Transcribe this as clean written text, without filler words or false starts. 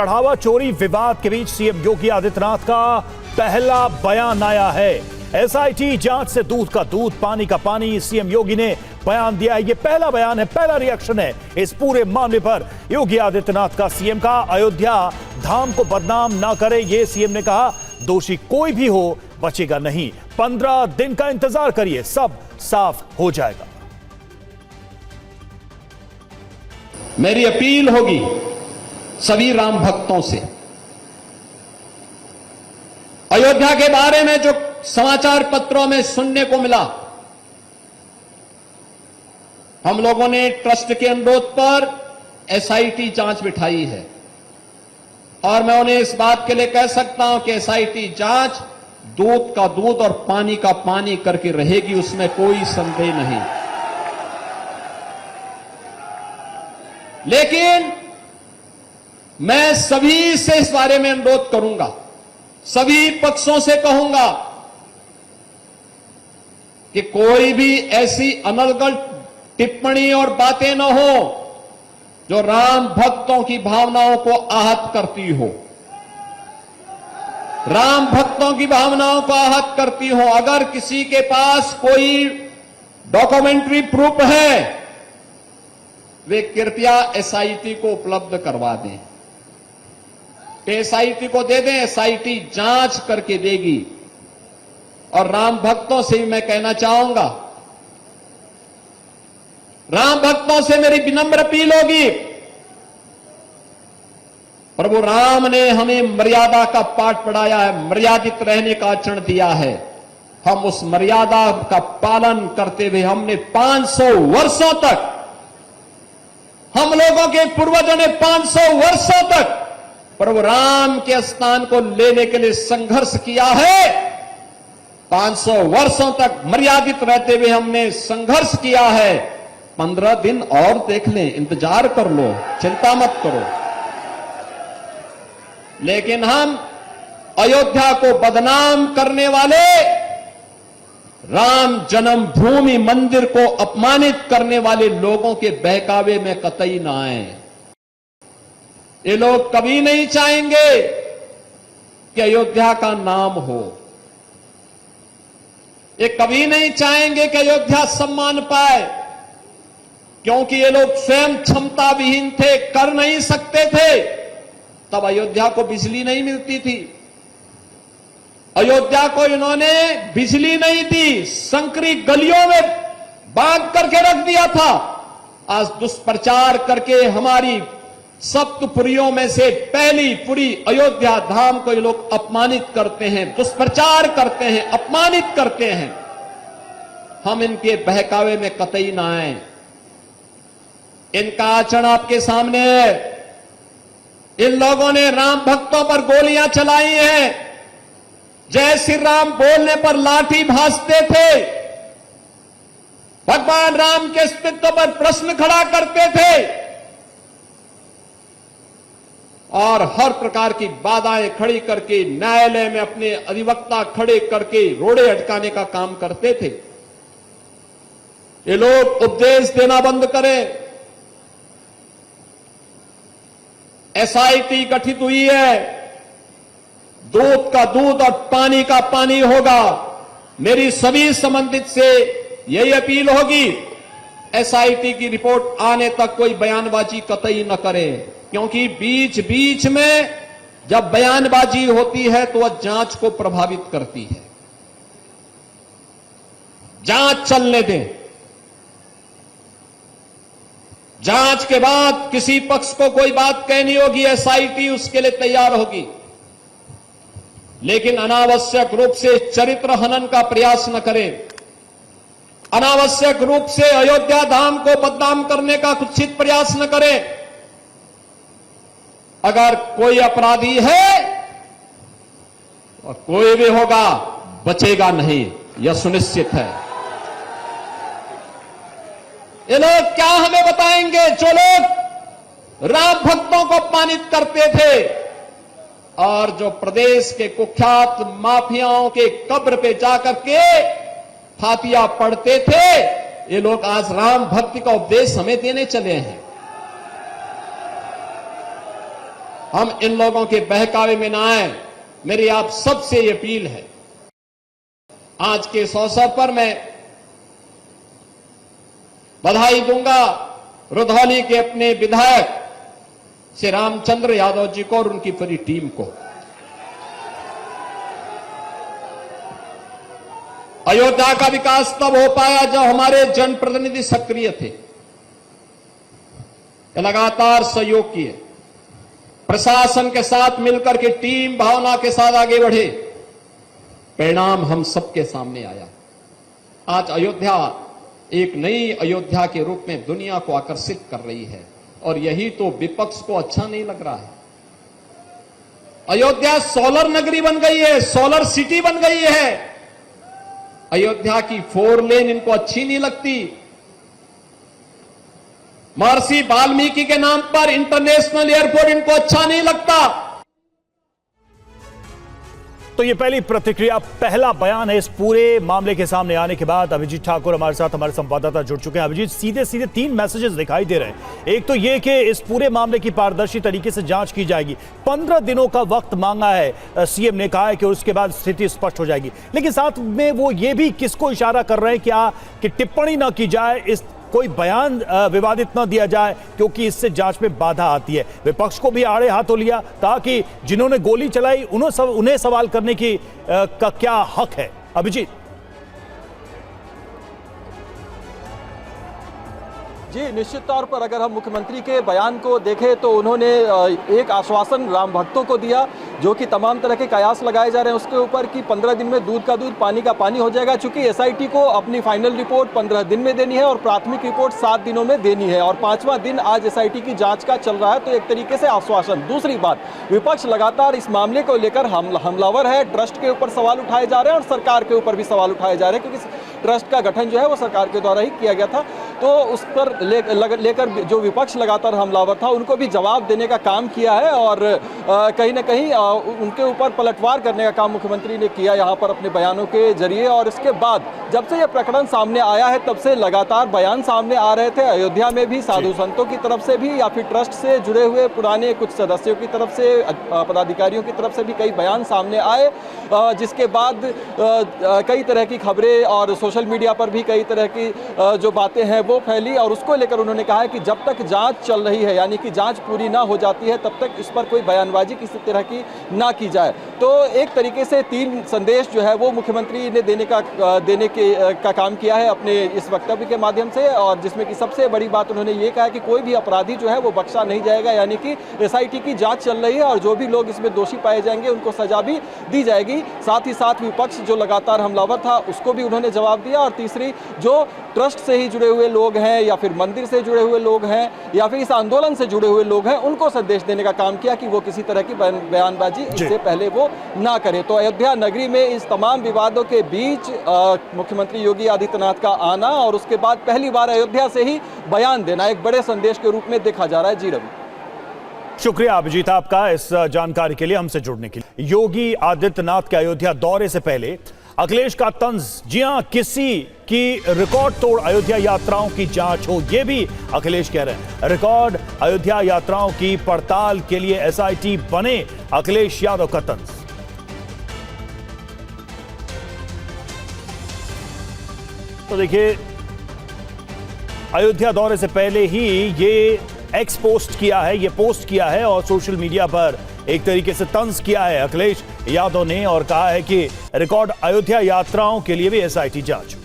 चढ़ावा चोरी विवाद के बीच सीएम योगी आदित्यनाथ का पहला बयान आया है। एसआईटी जांच से दूध का दूध, पानी का पानी, सीएम योगी ने बयान दिया है। ये पहला बयान है, पहला रिएक्शन है इस पूरे मामले पर योगी आदित्यनाथ का। सीएम का अयोध्या धाम को बदनाम ना करे, ये सीएम ने कहा। दोषी कोई भी हो बचेगा नहीं, 15 दिन का इंतजार करिए, सब साफ हो जाएगा। मेरी अपील होगी सभी राम भक्तों से, अयोध्या के बारे में जो समाचार पत्रों में सुनने को मिला, हम लोगों ने ट्रस्ट के अनुरोध पर एसआईटी जांच बिठाई है और मैं उन्हें इस बात के लिए कह सकता हूं कि एसआईटी जांच दूध का दूध और पानी का पानी करके रहेगी, उसमें कोई संदेह नहीं। लेकिन मैं सभी से इस बारे में अनुरोध करूंगा, सभी पक्षों से कहूंगा कि कोई भी ऐसी अनर्गल टिप्पणी और बातें न हो जो राम भक्तों की भावनाओं को आहत करती हो, राम भक्तों की भावनाओं को आहत करती हो। अगर किसी के पास कोई डॉक्यूमेंट्री प्रूफ है, वे कृपया एसआईटी को उपलब्ध करवा दें, एसआईटी को दे दें, एसआईटी जांच करके देगी। और राम भक्तों से भी मैं कहना चाहूंगा, राम भक्तों से मेरी विनम्र अपील होगी, प्रभु राम ने हमें मर्यादा का पाठ पढ़ाया है, मर्यादित रहने का आचरण दिया है। हम उस मर्यादा का पालन करते हुए हमने 500 वर्षों तक, हम लोगों के पूर्वजों ने 500 वर्षों तक प्रभु राम के स्थान को लेने के लिए संघर्ष किया है। 500 वर्षों तक मर्यादित रहते हुए हमने संघर्ष किया है। 15 दिन और देख लें, इंतजार कर लो, चिंता मत करो। लेकिन हम अयोध्या को बदनाम करने वाले, राम जन्मभूमि मंदिर को अपमानित करने वाले लोगों के बहकावे में कतई ना आए। ये लोग कभी नहीं चाहेंगे कि अयोध्या का नाम हो, ये कभी नहीं चाहेंगे कि अयोध्या सम्मान पाए, क्योंकि ये लोग स्वयं क्षमता विहीन थे, कर नहीं सकते थे। तब अयोध्या को बिजली नहीं मिलती थी, अयोध्या को इन्होंने बिजली नहीं दी, संकरी गलियों में बांध करके रख दिया था। आज दुष्प्रचार करके हमारी सप्तपुरियों में से पहली पुरी अयोध्या धाम को ये लोग अपमानित करते हैं, दुष्प्रचार करते हैं, अपमानित करते हैं। हम इनके बहकावे में कतई ना आए। इनका आचरण आपके सामने है। इन लोगों ने राम भक्तों पर गोलियां चलाई हैं, जय श्री राम बोलने पर लाठी भांजते थे, भगवान राम के अस्तित्व पर प्रश्न खड़ा करते थे और हर प्रकार की बाधाएं खड़ी करके न्यायालय में अपने अधिवक्ता खड़े करके रोड़े अटकाने का काम करते थे। ये लोग उपदेश देना बंद करें। एसआईटी गठित हुई है, दूध का दूध और पानी का पानी होगा। मेरी सभी संबंधित से यही अपील होगी, एसआईटी की रिपोर्ट आने तक कोई बयानबाजी कतई न करें, क्योंकि बीच बीच में जब बयानबाजी होती है तो वह जांच को प्रभावित करती है। जांच चलने दें, जांच के बाद किसी पक्ष को कोई बात कहनी होगी, एसआईटी उसके लिए तैयार होगी। लेकिन अनावश्यक रूप से चरित्र हनन का प्रयास न करें, अनावश्यक रूप से अयोध्या धाम को बदनाम करने का कुत्सित प्रयास न करें। अगर कोई अपराधी है और कोई भी होगा, बचेगा नहीं, यह सुनिश्चित है। ये लोग क्या हमें बताएंगे, जो लोग राम भक्तों को अपमानित करते थे और जो प्रदेश के कुख्यात माफियाओं के कब्र पे जाकर के फातिया पढ़ते थे, ये लोग आज राम भक्ति का उपदेश हमें देने चले हैं। हम इन लोगों के बहकावे में ना आए। मेरी आप सबसे ये अपील है। आज के इस अवसर पर मैं बधाई दूंगा रुधौली के अपने विधायक श्री रामचंद्र यादव जी को और उनकी पूरी टीम को। अयोध्या का विकास तब हो पाया जब हमारे जनप्रतिनिधि सक्रिय थे, लगातार सहयोग किए, प्रशासन के साथ मिलकर के टीम भावना के साथ आगे बढ़े। परिणाम हम सबके सामने आया। आज अयोध्या एक नई अयोध्या के रूप में दुनिया को आकर्षित कर रही है और यही तो विपक्ष को अच्छा नहीं लग रहा है। अयोध्या सोलर नगरी बन गई है, सोलर सिटी बन गई है। अयोध्या की 4 लेन इनको अच्छी नहीं लगती। महर्षि वाल्मीकि के नाम पर इंटरनेशनल एयरपोर्ट इनको अच्छा नहीं लगता। तो ये पहली प्रतिक्रिया, पहला बयान है इस पूरे मामले के सामने आने के बाद। अभिजीत ठाकुर हमारे साथ, हमारे संवाददाता जुड़ चुके हैं। अभिजीत, सीधे सीधे 3 मैसेजेस दिखाई दे रहे हैं। एक तो ये कि इस पूरे मामले की पारदर्शी तरीके से जांच की जाएगी। 15 दिनों का वक्त मांगा है सीएम ने, कहा है कि उसके बाद स्थिति स्पष्ट हो जाएगी। लेकिन साथ में वो ये भी किसको इशारा कर रहे हैं कि टिप्पणी न की जाए, इस कोई बयान विवादित न दिया जाए, क्योंकि इससे जांच में बाधा आती है। विपक्ष को भी आड़े हाथों लिया, ताकि जिन्होंने गोली चलाई उन्हें सवाल करने की का क्या हक है। अभिजीत जी, निश्चित तौर पर अगर हम मुख्यमंत्री के बयान को देखें तो उन्होंने एक आश्वासन राम भक्तों को दिया, जो कि तमाम तरह के कयास लगाए जा रहे हैं उसके ऊपर कि 15 दिन में दूध का दूध पानी का पानी हो जाएगा। चूंकि एसआईटी को अपनी फाइनल रिपोर्ट 15 दिन में देनी है और प्राथमिक रिपोर्ट 7 दिनों में देनी है, और 5वां दिन आज एसआईटी की जांच का चल रहा है, तो एक तरीके से आश्वासन। दूसरी बात, विपक्ष लगातार इस मामले को लेकर हमलावर है। ट्रस्ट के ऊपर सवाल उठाए जा रहे हैं और सरकार के ऊपर भी सवाल उठाए जा रहे हैं, क्योंकि ट्रस्ट का गठन जो है वो सरकार के द्वारा ही किया गया था। तो उस पर लेकर जो विपक्ष लगातार हमलावर था, उनको भी जवाब देने का काम किया है और कहीं ना कहीं उनके ऊपर पलटवार करने का काम मुख्यमंत्री ने किया यहाँ पर अपने बयानों के जरिए। और इसके बाद जब से यह प्रकरण सामने आया है, तब से लगातार बयान सामने आ रहे थे। अयोध्या में भी साधु संतों की तरफ से भी, या फिर ट्रस्ट से जुड़े हुए पुराने कुछ सदस्यों की तरफ से, पदाधिकारियों की तरफ से भी कई बयान सामने आए, जिसके बाद कई तरह की खबरें और सोशल मीडिया पर भी कई तरह की जो बातें हैं वो फैली। और उसको लेकर उन्होंने कहा है कि जब तक जांच चल रही है, यानी कि जांच पूरी ना हो जाती है, तब तक इस पर कोई बयानबाजी किसी तरह की ना की जाए। तो एक तरीके से 3 संदेश जो है वो मुख्यमंत्री ने देने का काम किया है अपने इस वक्तव्य के माध्यम से, और जिसमें कि सबसे बड़ी बात उन्होंने ये कहा है कि कोई भी अपराधी जो है वो बख्शा नहीं जाएगा, यानी कि एसआईटी की जांच चल रही है और जो भी लोग इसमें दोषी पाए जाएंगे उनको सजा भी दी जाएगी। साथ ही साथ विपक्ष जो लगातार हमलावर था उसको भी उन्होंने जवाब दिया। और तीसरी, जो ट्रस्ट से ही जुड़े हुए लोग हैं या फिर मंदिर से जुड़े हुए लोग हैं या फिर इस आंदोलन से जुड़े हुए लोग हैं, उनको संदेश देने का काम किया कि वो किसी तरह की बयानबाजी इससे पहले वो ना करें। तो अयोध्या नगरी में इस तमाम विवादों के बीच मुख्यमंत्री योगी आदित्यनाथ का आना और उसके बाद पहली बार अयोध्या से ही बयान देना एक बड़े संदेश के रूप में देखा जा रहा है। जी रवि, शुक्रिया अभिजीत आपका इस जानकारी के लिए, हमसे जुड़ने के लिए। योगी आदित्यनाथ के अयोध्या दौरे से पहले अखिलेश का तंज, जी हां, किसी की रिकॉर्ड तोड़ अयोध्या यात्राओं की जांच हो, यह भी अखिलेश कह रहे हैं। रिकॉर्ड अयोध्या यात्राओं की पड़ताल के लिए एसआईटी बने, अखिलेश यादव का तंज। तो देखिए, अयोध्या दौरे से पहले ही ये एक्स पोस्ट किया है, ये पोस्ट किया है और सोशल मीडिया पर एक तरीके से तंज किया है अखिलेश यादव ने, और कहा है कि रिकॉर्ड अयोध्या यात्राओं के लिए भी एसआईटी जांच।